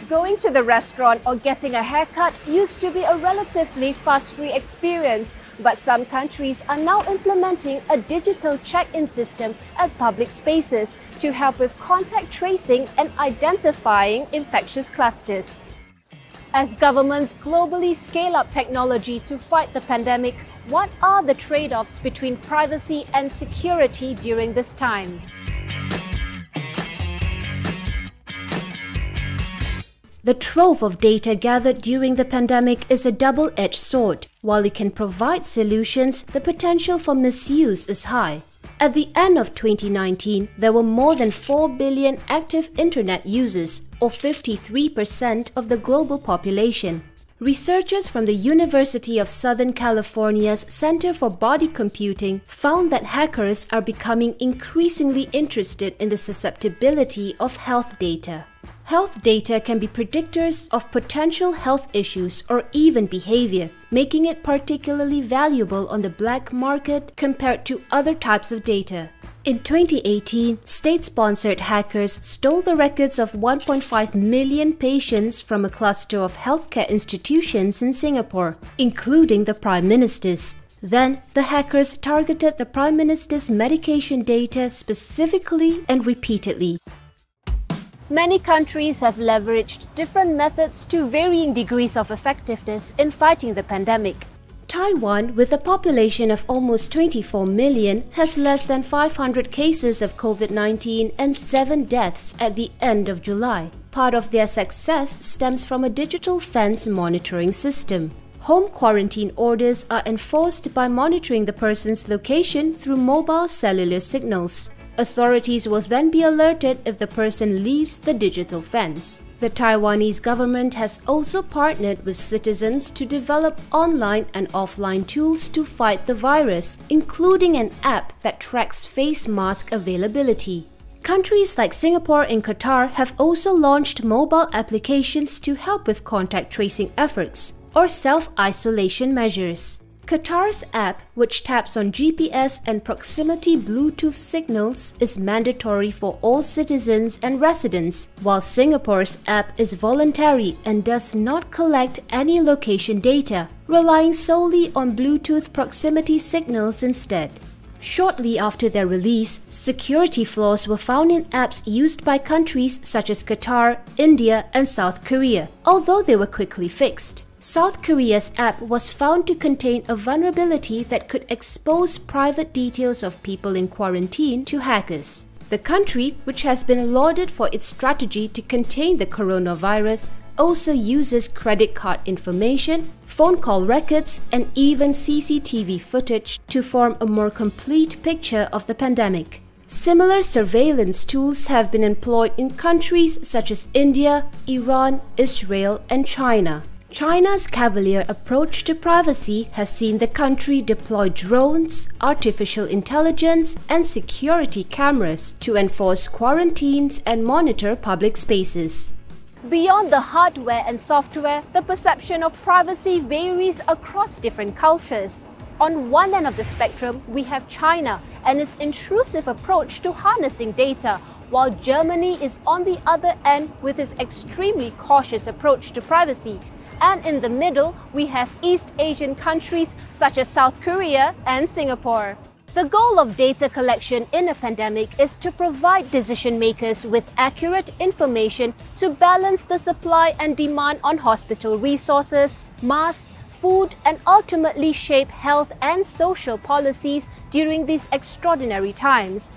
Going to the restaurant or getting a haircut used to be a relatively fuss-free experience, but some countries are now implementing a digital check-in system at public spaces to help with contact tracing and identifying infectious clusters. As governments globally scale up technology to fight the pandemic, what are the trade-offs between privacy and security during this time? The trove of data gathered during the pandemic is a double-edged sword. While it can provide solutions, the potential for misuse is high. At the end of 2019, there were more than 4 billion active internet users, or 53% of the global population. Researchers from the University of Southern California's Center for Body Computing found that hackers are becoming increasingly interested in the susceptibility of health data. Health data can be predictors of potential health issues or even behavior, making it particularly valuable on the black market compared to other types of data. In 2018, state-sponsored hackers stole the records of 1.5 million patients from a cluster of healthcare institutions in Singapore, including the Prime Minister's. Then, the hackers targeted the Prime Minister's medication data specifically and repeatedly. Many countries have leveraged different methods to varying degrees of effectiveness in fighting the pandemic. Taiwan, with a population of almost 24 million, has less than 500 cases of COVID-19 and 7 deaths at the end of July. Part of their success stems from a digital fence monitoring system. Home quarantine orders are enforced by monitoring the person's location through mobile cellular signals. Authorities will then be alerted if the person leaves the digital fence. The Taiwanese government has also partnered with citizens to develop online and offline tools to fight the virus, including an app that tracks face mask availability. Countries like Singapore and Qatar have also launched mobile applications to help with contact tracing efforts or self-isolation measures. Qatar's app, which taps on GPS and proximity Bluetooth signals, is mandatory for all citizens and residents, while Singapore's app is voluntary and does not collect any location data, relying solely on Bluetooth proximity signals instead. Shortly after their release, security flaws were found in apps used by countries such as Qatar, India, and South Korea, although they were quickly fixed. South Korea's app was found to contain a vulnerability that could expose private details of people in quarantine to hackers. The country, which has been lauded for its strategy to contain the coronavirus, also uses credit card information, phone call records, and even CCTV footage to form a more complete picture of the pandemic. Similar surveillance tools have been employed in countries such as India, Iran, Israel, and China. China's cavalier approach to privacy has seen the country deploy drones, artificial intelligence, and security cameras to enforce quarantines and monitor public spaces. Beyond the hardware and software, the perception of privacy varies across different cultures. On one end of the spectrum, we have China and its intrusive approach to harnessing data, while Germany is on the other end with its extremely cautious approach to privacy. And in the middle, we have East Asian countries such as South Korea and Singapore. The goal of data collection in a pandemic is to provide decision makers with accurate information to balance the supply and demand on hospital resources, masks, food, and ultimately shape health and social policies during these extraordinary times.